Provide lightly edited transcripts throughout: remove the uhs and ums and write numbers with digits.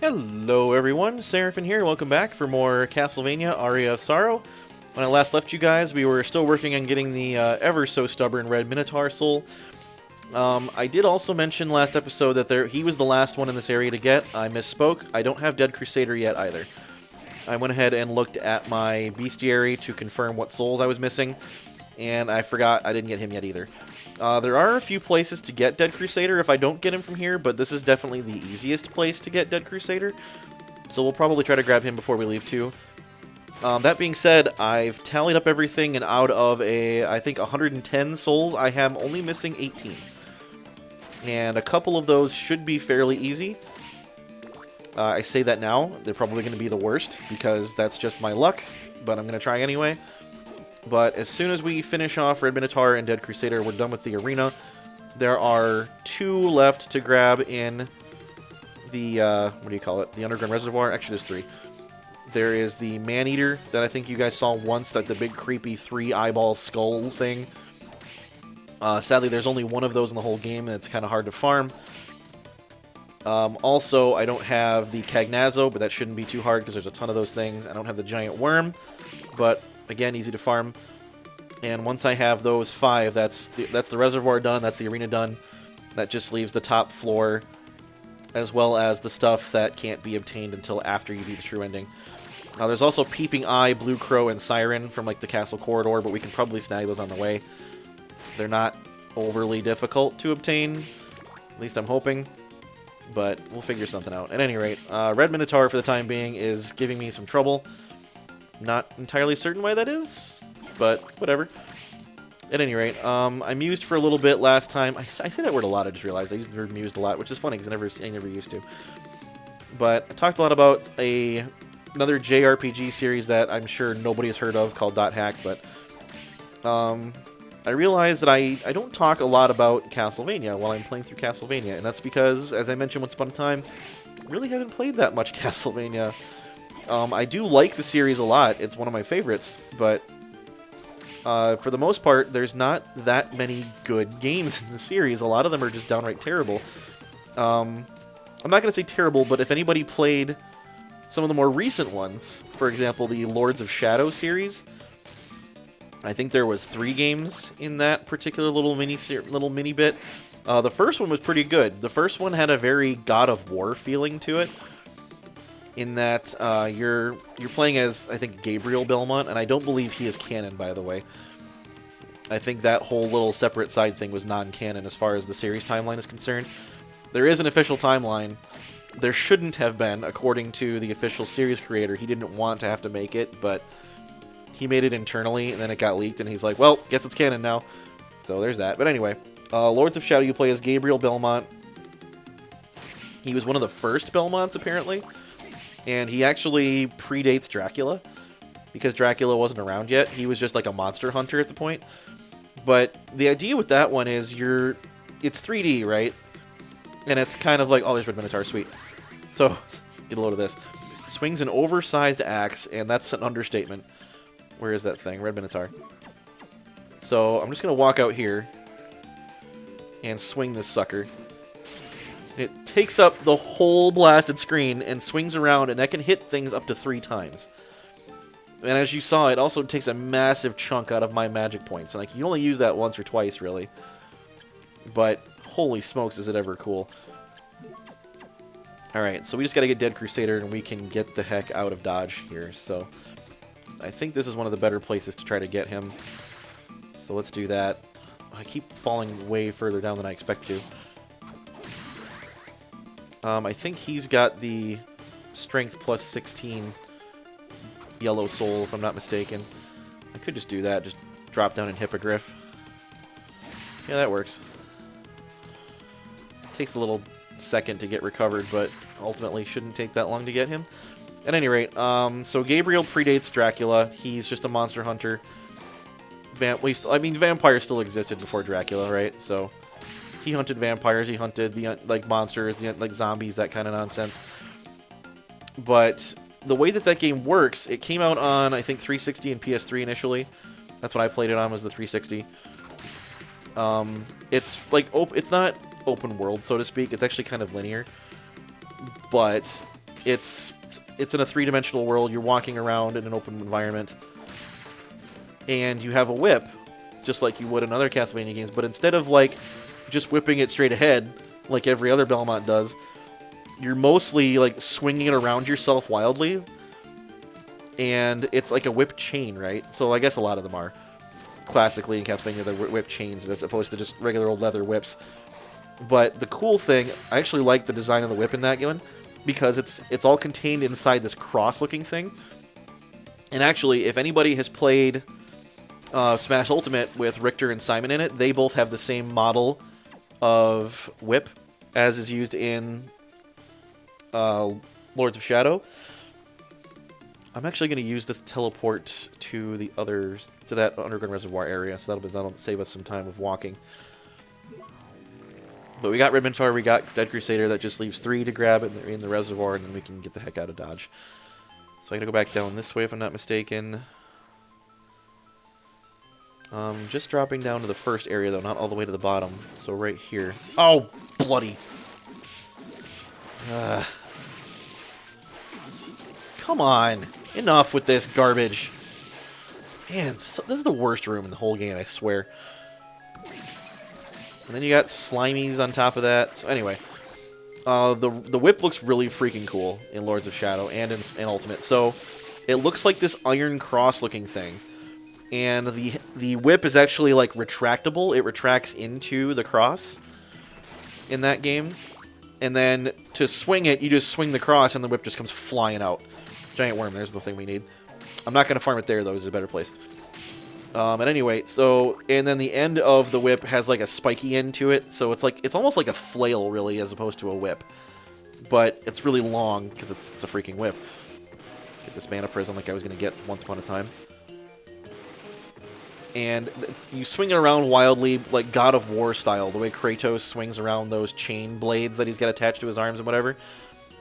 Hello everyone, Seraphin here, welcome back for more Castlevania, Aria of Sorrow. When I last left you guys, we were still working on getting the ever-so-stubborn Red Minotaur Soul. I did also mention last episode that he was the last one in this area to get. I misspoke, I don't have Dead Crusader yet either. I went ahead and looked at my bestiary to confirm what souls I was missing, and I forgot I didn't get him yet either. There are a few places to get Dead Crusader if I don't get him from here, but this is definitely the easiest place to get Dead Crusader. So we'll probably try to grab him before we leave too. That being said, I've tallied up everything, and out of I think 110 souls, I am only missing 18. And a couple of those should be fairly easy. I say that now. They're probably going to be the worst, because that's just my luck, but I'm going to try anyway. But as soon as we finish off Red Minotaur and Dead Crusader, we're done with the arena. There are 2 left to grab in the, what do you call it? The Underground Reservoir? Actually, there's 3. There is the Man-Eater that I think you guys saw once, that the big creepy 3-eyeball skull thing. Sadly, there's only one of those in the whole game, and it's kind of hard to farm. Also, I don't have the Cagnazzo, but that shouldn't be too hard because there's a ton of those things. I don't have the Giant Worm, but again, easy to farm. And once I have those 5, that's the reservoir done, that's the arena done. That just leaves the top floor, as well as the stuff that can't be obtained until after you beat the true ending. There's also Peeping Eye, Blue Crow, and Siren from like the castle corridor, but we can probably snag those on the way. They're not overly difficult to obtain, at least I'm hoping, but we'll figure something out. At any rate, Red Minotaur for the time being is giving me some trouble. Not entirely certain why that is, but whatever. At any rate, I mused for a little bit last time. I say that word a lot, I just realized. I used the word mused a lot, which is funny because I never used to. But I talked a lot about another JRPG series that I'm sure nobody has heard of called Dot Hack, but I realized that I don't talk a lot about Castlevania while I'm playing through Castlevania, and that's because, as I mentioned once upon a time, I really haven't played that much Castlevania. I do like the series a lot. It's one of my favorites, but for the most part, there's not that many good games in the series. A lot of them are just downright terrible. I'm not going to say terrible, but if anybody played some of the more recent ones, for example, the Lords of Shadow series, I think there was 3 games in that particular little mini bit. The first one was pretty good. The first one had a very God of War feeling to it, in that you're playing as, I think, Gabriel Belmont, and I don't believe he is canon, by the way. I think that whole little separate side thing was non-canon as far as the series timeline is concerned. There is an official timeline. There shouldn't have been, according to the official series creator. He didn't want to have to make it, but he made it internally, and then it got leaked, and he's like, well, guess it's canon now. So there's that. But anyway, Lords of Shadow, you play as Gabriel Belmont. He was one of the first Belmonts, apparently. And he actually predates Dracula, because Dracula wasn't around yet. He was just like a monster hunter at the point. But the idea with that one is it's 3D, right? And it's kind of like, oh, there's Red Minotaur, sweet. So, get a load of this. Swings an oversized axe, and that's an understatement. Where is that thing? Red Minotaur. So, I'm just going to walk out here and swing this sucker. It takes up the whole blasted screen and swings around, and that can hit things up to 3 times. And as you saw, it also takes a massive chunk out of my magic points. And you only use that once or twice, really. But holy smokes, is it ever cool. Alright, so we just gotta get Dead Crusader, and we can get the heck out of Dodge here. So I think this is one of the better places to try to get him. So let's do that. I keep falling way further down than I expect to. I think he's got the strength plus 16 yellow soul, if I'm not mistaken. I could just do that, just drop down in Hippogriff. Yeah, that works. Takes a little second to get recovered, but ultimately shouldn't take that long to get him. At any rate, so Gabriel predates Dracula. He's just a monster hunter. Vampires still existed before Dracula, right? So he hunted vampires, he hunted the monsters, like zombies, that kind of nonsense. But the way that game works, it came out on, I think, 360 and PS3 initially. That's what I played it on, was the 360. It's like it's not open world, so to speak. It's actually kind of linear. But It's in a three-dimensional world. You're walking around in an open environment, and you have a whip, just like you would in other Castlevania games. But instead of like just whipping it straight ahead, like every other Belmont does, you're mostly like swinging it around yourself wildly. And it's like a whip chain, right? So I guess a lot of them are. Classically in Castlevania, they're whip chains as opposed to just regular old leather whips. But the cool thing, I actually like the design of the whip in that one, because it's all contained inside this cross-looking thing. And actually, if anybody has played Smash Ultimate with Richter and Simon in it, they both have the same model of whip as is used in Lords of Shadow. I'm actually going to use this teleport to that Underground Reservoir area, so that'll save us some time of walking. But we got Red Minotaur, we got Dead Crusader, that just leaves 3 to grab in the reservoir, and then we can get the heck out of Dodge. So I'm going to go back down this way if I'm not mistaken. Just dropping down to the first area, though, not all the way to the bottom. So right here. Oh, bloody! Come on! Enough with this garbage! Man, this is the worst room in the whole game, I swear. And then you got Slimies on top of that. So anyway, the whip looks really freaking cool in Lords of Shadow and in Ultimate. So it looks like this iron cross looking thing. And the whip is actually like retractable. It retracts into the cross in that game. And then to swing it, you just swing the cross and the whip just comes flying out. Giant worm, there's the thing we need. I'm not going to farm it there, though. There's a better place. And anyway, and then the end of the whip has like a spiky end to it. So it's almost like a flail, really, as opposed to a whip. But it's really long because it's a freaking whip. Get this mana prism like I was going to get once upon a time. And you swing it around wildly, like God of War style, the way Kratos swings around those chain blades that he's got attached to his arms and whatever.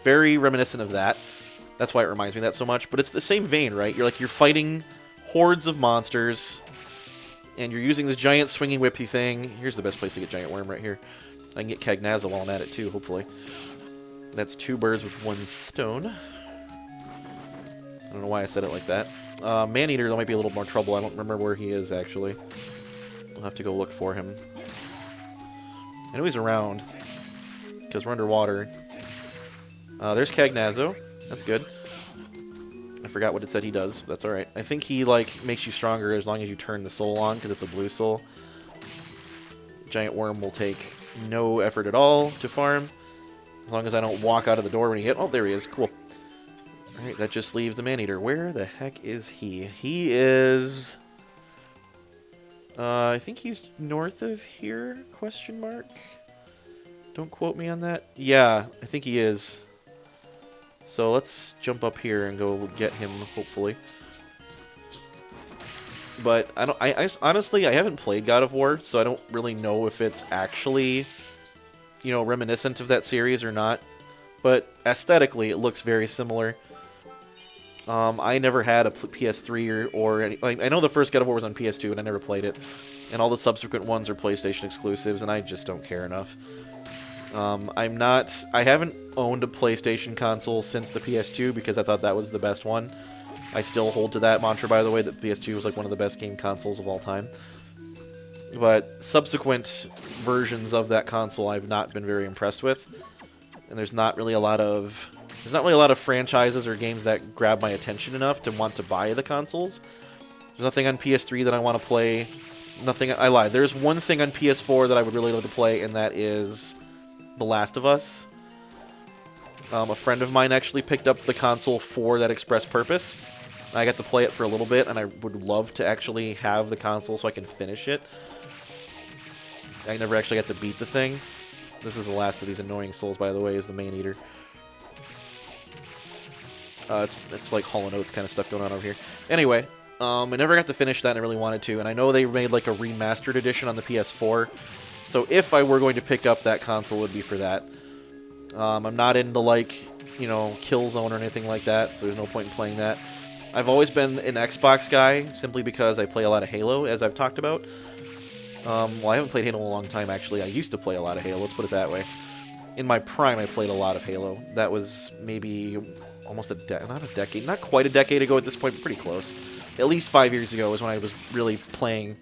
Very reminiscent of that. That's why it reminds me of that so much. But it's the same vein, right? You're fighting hordes of monsters, and you're using this giant swinging whippy thing. Here's the best place to get Giant Worm, right here. I can get Cagnazza while I'm at it, too, hopefully. That's 2 birds with 1 stone. I don't know why I said it like that. Maneater, there might be a little more trouble. I don't remember where he is, actually. I'll have to go look for him. I know he's around, because we're underwater. There's Cagnazzo. That's good. I forgot what it said he does. That's alright. I think he, makes you stronger as long as you turn the soul on, because it's a blue soul. Giant Worm will take no effort at all to farm, as long as I don't walk out of the door when he hit. Oh, there he is. Cool. Alright, that just leaves the Maneater. Where the heck is he? He is... I think he's north of here? Question mark? Don't quote me on that. Yeah, I think he is. So let's jump up here and go get him, hopefully. But I honestly, I haven't played God of War, so I don't really know if it's actually, reminiscent of that series or not. But aesthetically, it looks very similar. I never had a PS3 or any, I know the first God of War was on PS2, and I never played it. And all the subsequent ones are PlayStation exclusives, and I just don't care enough. I haven't owned a PlayStation console since the PS2 because I thought that was the best one. I still hold to that mantra, by the way, that PS2 was one of the best game consoles of all time. But subsequent versions of that console I've not been very impressed with. And there's not really a lot of franchises or games that grab my attention enough to want to buy the consoles. There's nothing on PS3 that I want to play. I lied. There's one thing on PS4 that I would really love to play, and that is The Last of Us. A friend of mine actually picked up the console for that express purpose. I got to play it for a little bit, and I would love to actually have the console so I can finish it. I never actually got to beat the thing. This is the last of these annoying souls, by the way, is the Maneater. It's like Hall & Oates kind of stuff going on over here. Anyway, I never got to finish that, and I really wanted to, and I know they made a remastered edition on the PS4, so if I were going to pick up that console, it would be for that. I'm not into, Killzone or anything like that, so there's no point in playing that. I've always been an Xbox guy, simply because I play a lot of Halo, as I've talked about. Well, I haven't played Halo in a long time, actually. I used to play a lot of Halo, let's put it that way. in my prime, I played a lot of Halo. That was maybe almost not a decade, not quite a decade ago at this point, but pretty close. At least 5 years ago was when I was really playing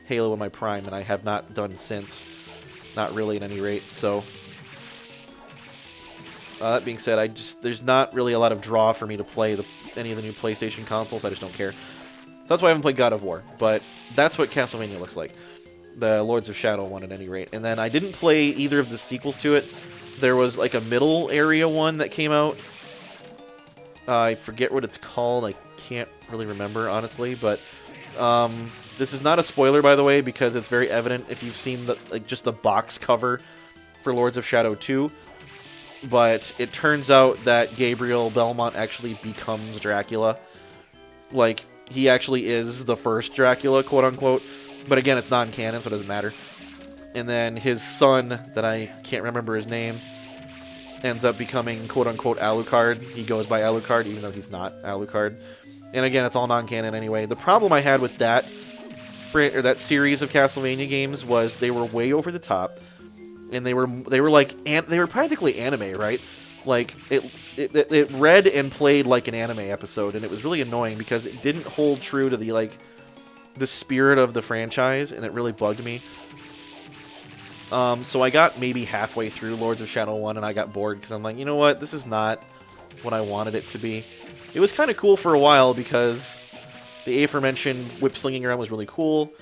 Halo in my prime, and I have not done since. Not really, at any rate. So that being said, there's not really a lot of draw for me to play any of the new PlayStation consoles. I just don't care. So that's why I haven't played God of War. But that's what Castlevania looks like. The Lords of Shadow one, at any rate. And then I didn't play either of the sequels to it. There was like a middle area one that came out. I forget what it's called. I can't really remember, honestly. But this is not a spoiler, by the way, because it's very evident if you've seen just the box cover for Lords of Shadow 2. But it turns out that Gabriel Belmont actually becomes Dracula. Like, he actually is the first Dracula, quote-unquote. But again, it's non-canon, so it doesn't matter. And then his son, that I can't remember his name, ends up becoming, quote-unquote, Alucard. He goes by Alucard, even though he's not Alucard. And again, it's all non-canon anyway. The problem I had with that series of Castlevania games was they were way over the top. And they were practically anime, right? Like, it read and played like an anime episode, and it was really annoying because it didn't hold true to the spirit of the franchise, and it really bugged me. So I got maybe halfway through Lords of Shadow 1, and I got bored, because I'm like, you know what, this is not what I wanted it to be. It was kind of cool for a while, because the aforementioned whip-slinging around was really cool,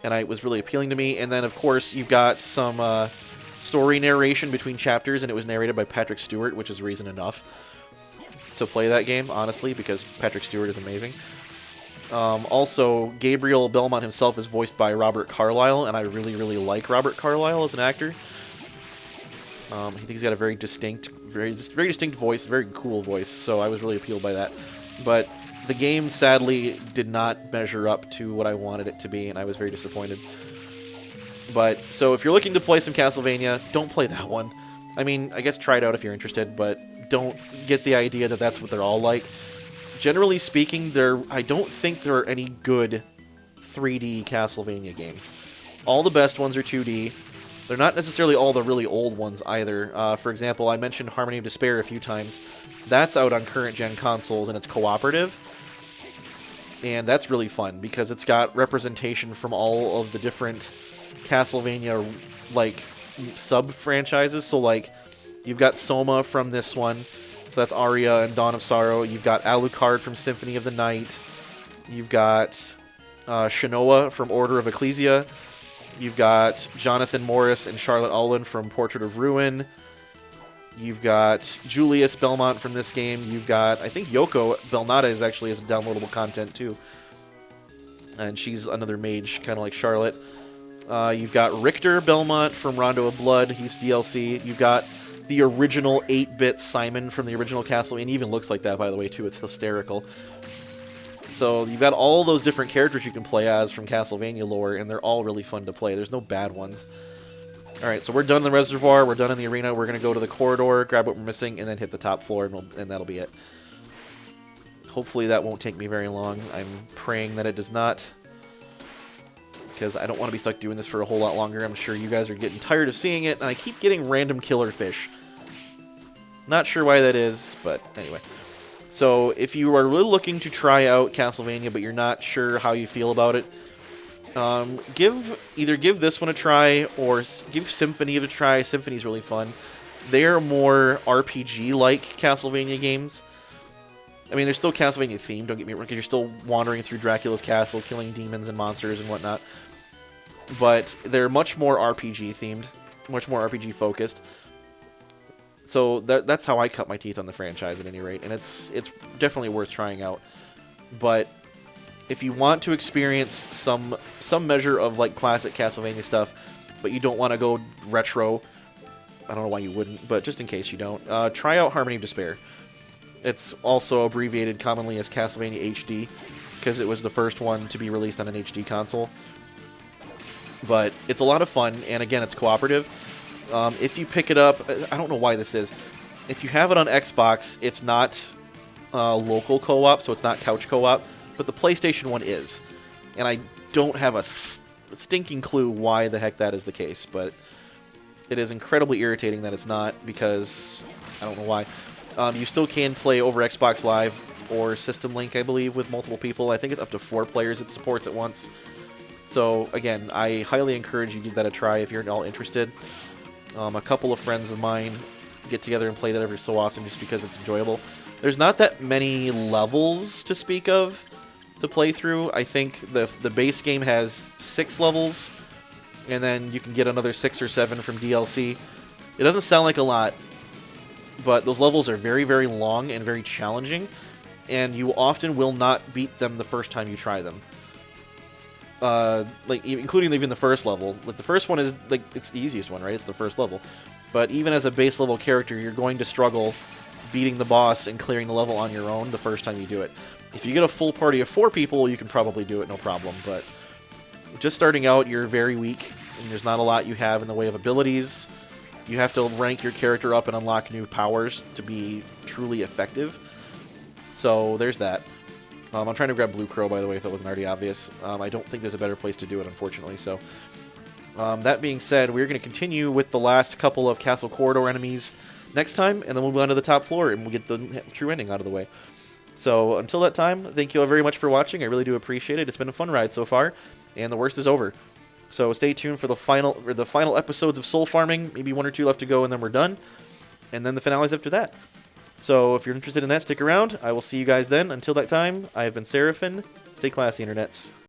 and it was really appealing to me. And then, of course, you've got some story narration between chapters, and it was narrated by Patrick Stewart, which is reason enough to play that game, honestly, because Patrick Stewart is amazing. Also, Gabriel Belmont himself is voiced by Robert Carlyle, and I really, really like Robert Carlyle as an actor. I think he's got a very distinct voice, very cool voice, so I was really appealed by that. But the game, sadly, did not measure up to what I wanted it to be, and I was very disappointed. But, so if you're looking to play some Castlevania, don't play that one. I mean, I guess try it out if you're interested, but don't get the idea that that's what they're all like. Generally speaking, I don't think there are any good 3D Castlevania games. All the best ones are 2D. They're not necessarily all the really old ones either. For example, I mentioned Harmony of Despair a few times. That's out on current-gen consoles, and it's cooperative. And that's really fun, because it's got representation from all of the different Castlevania, like, sub-franchises. So, like, you've got Soma from this one. So that's Aria and Dawn of Sorrow. You've got Alucard from Symphony of the Night. You've got Shinoa from Order of Ecclesia. You've got Jonathan Morris and Charlotte Allen from Portrait of Ruin. You've got Julius Belmont from this game. You've got, I think Yoko Belnata is actually as downloadable content too. And she's another mage, kind of like Charlotte. You've got Richter Belmont from Rondo of Blood. He's DLC. You've got the original 8-bit Simon from the original Castlevania. He even looks like that, by the way, too. It's hysterical. So you've got all those different characters you can play as from Castlevania lore, and they're all really fun to play. There's no bad ones. Alright, so we're done in the reservoir, we're done in the arena, we're going to go to the corridor, grab what we're missing, and then hit the top floor, and that'll be it. Hopefully that won't take me very long. I'm praying that it does not, because I don't want to be stuck doing this for a whole lot longer. I'm sure you guys are getting tired of seeing it, and I keep getting random killer fish. Not sure why that is, but anyway. So, if you are really looking to try out Castlevania, but you're not sure how you feel about it, either give this one a try, or give Symphony a try. Symphony's really fun. They're more RPG-like Castlevania games. I mean, they're still Castlevania themed, don't get me wrong, because you're still wandering through Dracula's castle, killing demons and monsters and whatnot. But they're much more RPG themed, much more RPG focused. So that's how I cut my teeth on the franchise at any rate, and it's definitely worth trying out. But if you want to experience some measure of like classic Castlevania stuff, but you don't want to go retro, I don't know why you wouldn't, but just in case you don't, try out Harmony of Despair. It's also abbreviated commonly as Castlevania HD, because it was the first one to be released on an HD console. But it's a lot of fun, and again, it's cooperative. If you pick it up, I don't know why this is. If you have it on Xbox, it's not local co-op, so it's not couch co-op, but the PlayStation one is. And I don't have a stinking clue why the heck that is the case, but it is incredibly irritating that it's not, because I don't know why. You still can play over Xbox Live or System Link, I believe, with multiple people. I think it's up to 4 players it supports at once. So, again, I highly encourage you to give that a try if you're at all interested. A couple of friends of mine get together and play that every so often just because it's enjoyable. There's not that many levels to speak of to play through. I think the base game has 6 levels, and then you can get another 6 or 7 from DLC. It doesn't sound like a lot, but those levels are very, very long and very challenging, and you often will not beat them the first time you try them. Like, including even the first level. Like, the first one is, like, it's the easiest one, right? It's the first level. But even as a base level character, you're going to struggle beating the boss and clearing the level on your own the first time you do it. If you get a full party of 4 people, you can probably do it, no problem. But just starting out, you're very weak, and there's not a lot you have in the way of abilities. You have to rank your character up and unlock new powers to be truly effective. So there's that. I'm trying to grab Blue Crow, by the way, if that wasn't already obvious. I don't think there's a better place to do it, unfortunately. So that being said, we're going to continue with the last couple of Castle Corridor enemies next time, and then we'll move on to the top floor, and we'll get the true ending out of the way. So until that time, thank you all very much for watching. I really do appreciate it. It's been a fun ride so far, and the worst is over. So stay tuned for the final episodes of Soul Farming. Maybe 1 or 2 left to go, and then we're done. And then the finales after that. So if you're interested in that, stick around. I will see you guys then. Until that time, I have been Seraphin. Stay classy, internets.